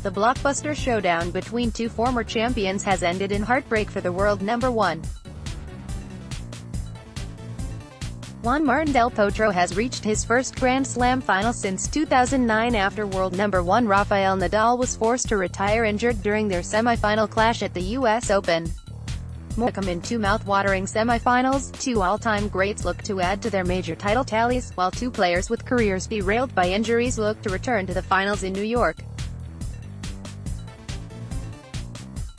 The blockbuster showdown between two former champions has ended in heartbreak for the world number one. Juan Martin del Potro has reached his first Grand Slam final since 2009 after world number one Rafael Nadal was forced to retire injured during their semi-final clash at the US Open. More to come in two mouth-watering semi-finals. Two all-time greats look to add to their major title tallies, while two players with careers derailed by injuries look to return to the finals in New York.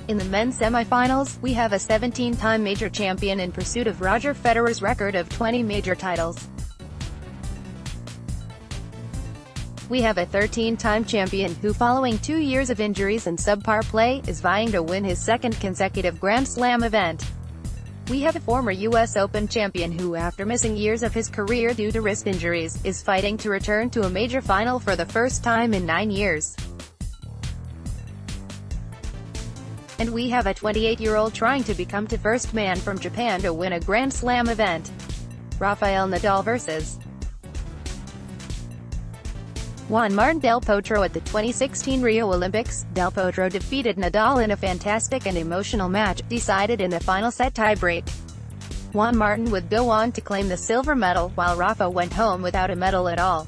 In the men's semi-finals, we have a 17-time major champion in pursuit of Roger Federer's record of 20 major titles. We have a 13-time champion who, following 2 years of injuries and subpar play, is vying to win his second consecutive Grand Slam event. We have a former US Open champion who, after missing years of his career due to wrist injuries, is fighting to return to a major final for the first time in 9 years. And we have a 28-year-old trying to become the first man from Japan to win a Grand Slam event. Rafael Nadal vs. Juan Martin del Potro. At the 2016 Rio Olympics, Del Potro defeated Nadal in a fantastic and emotional match, decided in the final set tiebreak. Juan Martin would go on to claim the silver medal, while Rafa went home without a medal at all.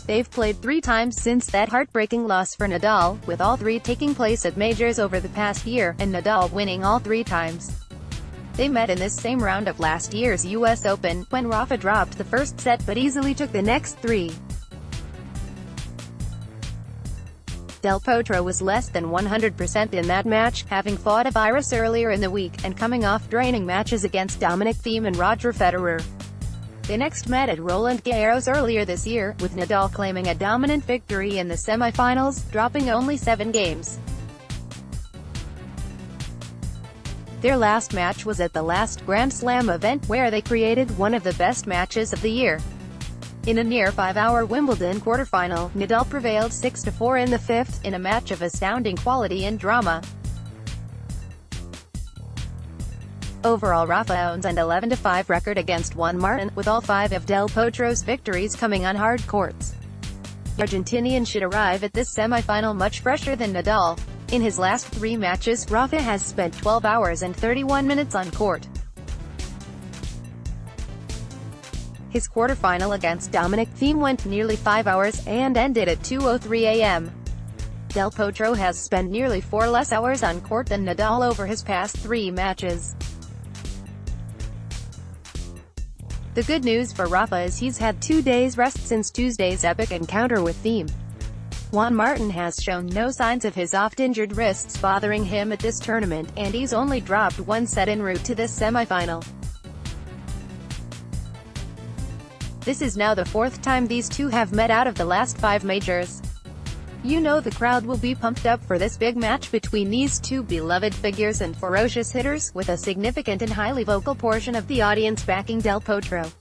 They've played 3 times since that heartbreaking loss for Nadal, with all 3 taking place at majors over the past year, and Nadal winning all 3 times. They met in this same round of last year's US Open, when Rafa dropped the first set but easily took the next 3. Del Potro was less than 100% in that match, having fought a virus earlier in the week, and coming off draining matches against Dominic Thiem and Roger Federer. They next met at Roland Garros earlier this year, with Nadal claiming a dominant victory in the semi-finals, dropping only 7 games. Their last match was at the last Grand Slam event, where they created one of the best matches of the year. In a near 5-hour Wimbledon quarterfinal, Nadal prevailed 6-4 in the 5th, in a match of astounding quality and drama. Overall, Rafa owns an 11-5 record against Juan Martin, with all 5 of Del Potro's victories coming on hard courts. The Argentinian should arrive at this semi-final much fresher than Nadal. In his last 3 matches, Rafa has spent 12 hours and 31 minutes on court. His quarterfinal against Dominic Thiem went nearly 5 hours, and ended at 2:03 a.m. Del Potro has spent nearly 4 less hours on court than Nadal over his past 3 matches. The good news for Rafa is he's had 2 days rest since Tuesday's epic encounter with Thiem. Juan Martin has shown no signs of his oft-injured wrists bothering him at this tournament, and he's only dropped 1 set en route to this semi-final. This is now the 4th time these two have met out of the last 5 majors. You know the crowd will be pumped up for this big match between these two beloved figures and ferocious hitters, with a significant and highly vocal portion of the audience backing Del Potro.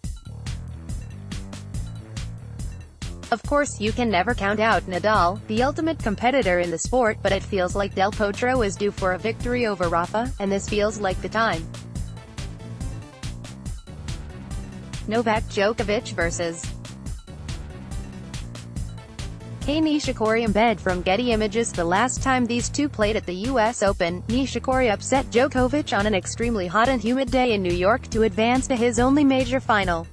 Of course, you can never count out Nadal, the ultimate competitor in the sport, but it feels like Del Potro is due for a victory over Rafa, and this feels like the time. Novak Djokovic vs. Nishikori. Embed from Getty Images. The last time these two played at the US Open, Nishikori upset Djokovic on an extremely hot and humid day in New York to advance to his only major final.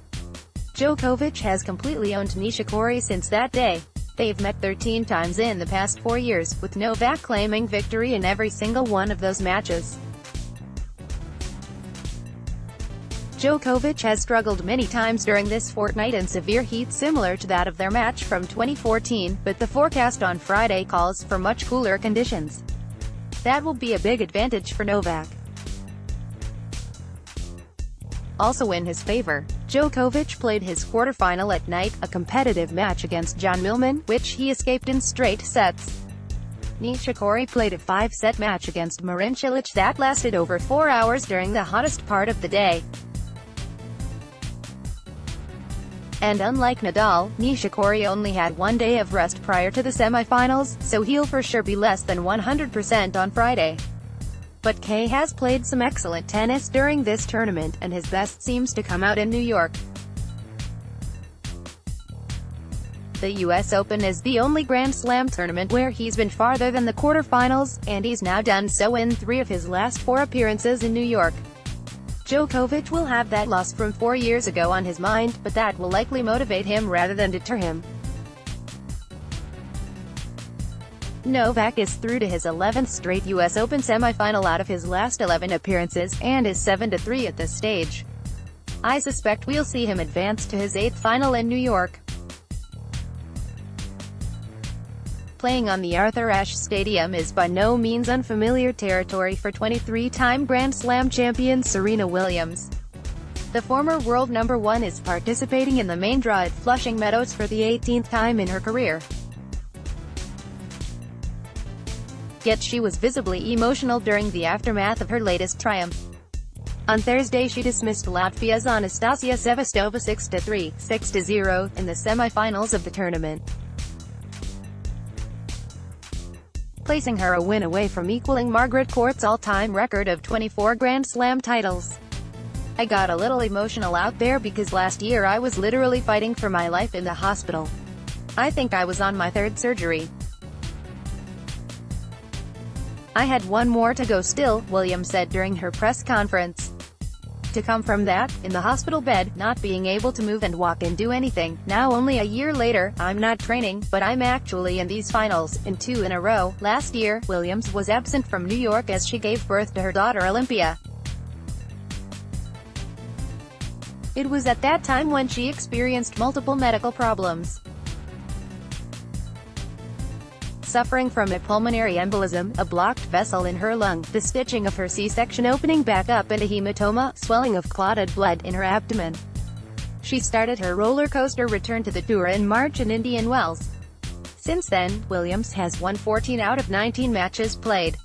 Djokovic has completely owned Nishikori since that day. They've met 13 times in the past 4 years, with Novak claiming victory in every single one of those matches. Djokovic has struggled many times during this fortnight in severe heat similar to that of their match from 2014, but the forecast on Friday calls for much cooler conditions. That will be a big advantage for Novak. Also in his favor, Djokovic played his quarterfinal at night, a competitive match against John Millman, which he escaped in straight sets. Nishikori played a 5-set match against Marin Cilic that lasted over 4 hours during the hottest part of the day. And unlike Nadal, Nishikori only had 1 day of rest prior to the semifinals, so he'll for sure be less than 100% on Friday. But K has played some excellent tennis during this tournament, and his best seems to come out in New York. The US Open is the only Grand Slam tournament where he's been farther than the quarterfinals, and he's now done so in 3 of his last 4 appearances in New York. Djokovic will have that loss from 4 years ago on his mind, but that will likely motivate him rather than deter him. Novak is through to his 11th straight US Open semifinal out of his last 11 appearances, and is 7-3 at this stage. I suspect we'll see him advance to his 8th final in New York. Playing on the Arthur Ashe Stadium is by no means unfamiliar territory for 23-time Grand Slam champion Serena Williams. The former world number 1 is participating in the main draw at Flushing Meadows for the 18th time in her career. Yet she was visibly emotional during the aftermath of her latest triumph. On Thursday she dismissed Latvia's Anastasia Sevastova 6-3, 6-0, in the semi-finals of the tournament, placing her a win away from equaling Margaret Court's all-time record of 24 Grand Slam titles. I got a little emotional out there because last year I was literally fighting for my life in the hospital. I think I was on my 3rd surgery. I had 1 more to go still, Williams said during her press conference. To come from that, in the hospital bed, not being able to move and walk and do anything, now only a year later, I'm not training, but I'm actually in these finals, in 2 in a row. Last year, Williams was absent from New York as she gave birth to her daughter Olympia. It was at that time when she experienced multiple medical problems. Suffering from a pulmonary embolism, a blocked vessel in her lung, the stitching of her C-section opening back up and a hematoma, swelling of clotted blood in her abdomen. She started her roller coaster return to the tour in March in Indian Wells. Since then, Williams has won 14 out of 19 matches played.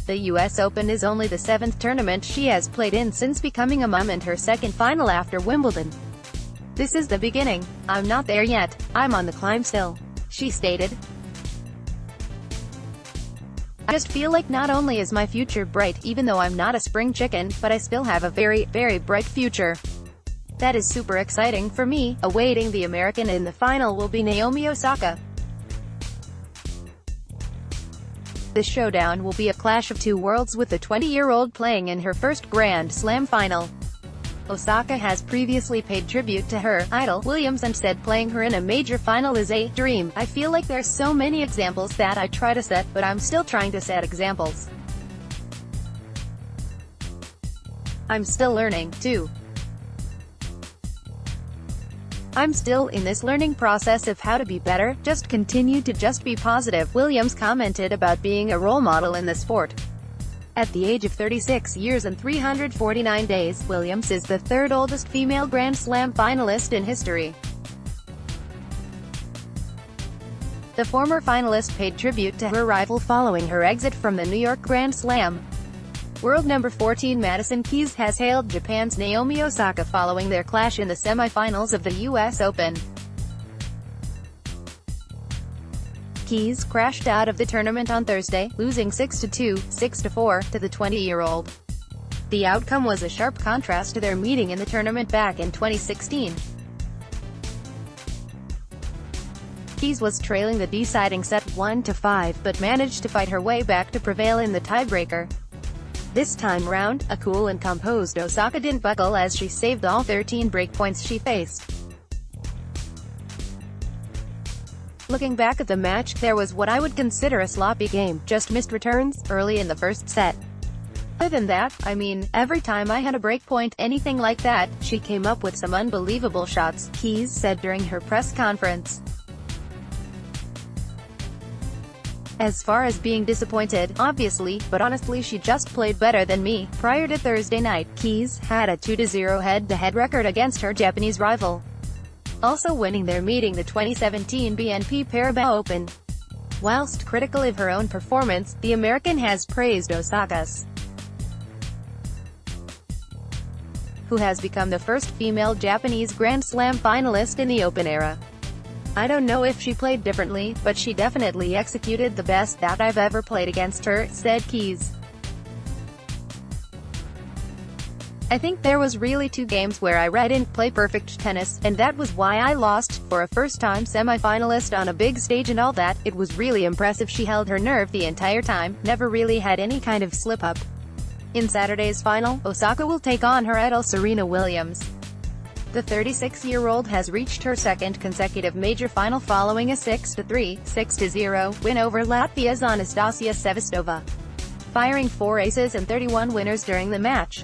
The US Open is only the 7th tournament she has played in since becoming a mom and her 2nd final after Wimbledon. "This is the beginning. I'm not there yet. I'm on the climb still," she stated. "I just feel like not only is my future bright, even though I'm not a spring chicken, but I still have a very, very bright future. That is super exciting for me." Awaiting the American in the final will be Naomi Osaka. The showdown will be a clash of 2 worlds, with the 20-year-old playing in her first Grand Slam final. Osaka has previously paid tribute to her idol, Williams, and said playing her in a major final is a dream. "I feel like there's so many examples that I try to set, but I'm still trying to set examples. I'm still learning, too. I'm still in this learning process of how to be better, just continue to just be positive," Williams commented about being a role model in the sport. At the age of 36 years and 349 days, Williams is the 3rd oldest female Grand Slam finalist in history. The former finalist paid tribute to her rival following her exit from the New York Grand Slam. World number 14 Madison Keys has hailed Japan's Naomi Osaka following their clash in the semi-finals of the US Open. Keys crashed out of the tournament on Thursday, losing 6-2, 6-4, to the 20-year-old. The outcome was a sharp contrast to their meeting in the tournament back in 2016. Keys was trailing the deciding set 1-5, but managed to fight her way back to prevail in the tiebreaker. This time round, a cool and composed Osaka didn't buckle as she saved all 13 breakpoints she faced. Looking back at the match, there was what I would consider a sloppy game, just missed returns early in the first set. Other than that, I mean, every time I had a breakpoint, anything like that, she came up with some unbelievable shots, Keys said during her press conference. As far as being disappointed, obviously, but honestly she just played better than me. Prior to Thursday night, Keys had a 2-0 head-to-head record against her Japanese rival, also winning their meeting the 2017 BNP Paribas Open. Whilst critical of her own performance, the American has praised Osaka's, who has become the first female Japanese Grand Slam finalist in the Open era. "I don't know if she played differently, but she definitely executed the best that I've ever played against her," said Keys. I think there was really 2 games where I didn't play perfect tennis, and that was why I lost. For a first-time semi-finalist on a big stage and all that, it was really impressive. She held her nerve the entire time, never really had any kind of slip-up. In Saturday's final, Osaka will take on her idol Serena Williams. The 36-year-old has reached her second consecutive major final following a 6-3, 6-0 win over Latvia's Anastasia Sevastova, firing 4 aces and 31 winners during the match.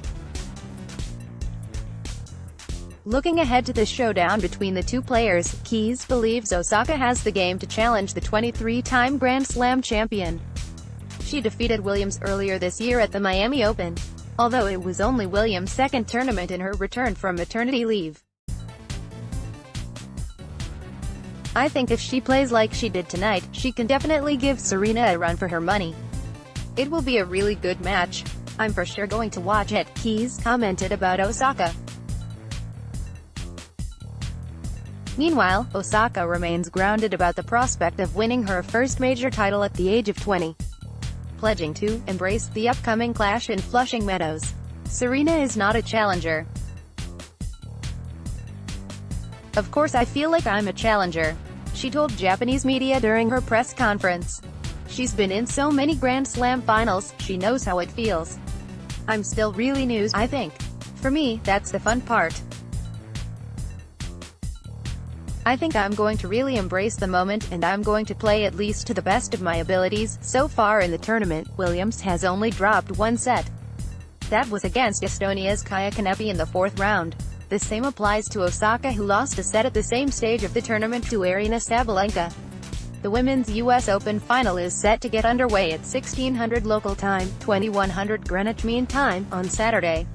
Looking ahead to the showdown between the two players, Keys believes Osaka has the game to challenge the 23-time Grand Slam champion. She defeated Williams earlier this year at the Miami Open, although it was only Williams' second tournament in her return from maternity leave. I think if she plays like she did tonight, she can definitely give Serena a run for her money. It will be a really good match. I'm for sure going to watch it, Keys commented about Osaka. Meanwhile, Osaka remains grounded about the prospect of winning her first major title at the age of 20, pledging to embrace the upcoming clash in Flushing Meadows. Serena is not a challenger. Of course I feel like I'm a challenger, she told Japanese media during her press conference. She's been in so many Grand Slam finals, she knows how it feels. I'm still really new, I think. For me, that's the fun part. I think I'm going to really embrace the moment, and I'm going to play at least to the best of my abilities. So far in the tournament, Williams has only dropped 1 set. That was against Estonia's Kaia Kanepi in the 4th round. The same applies to Osaka, who lost a set at the same stage of the tournament to Aryna Sabalenka. The Women's US Open final is set to get underway at 1600 local time, 2100 Greenwich Mean Time, on Saturday.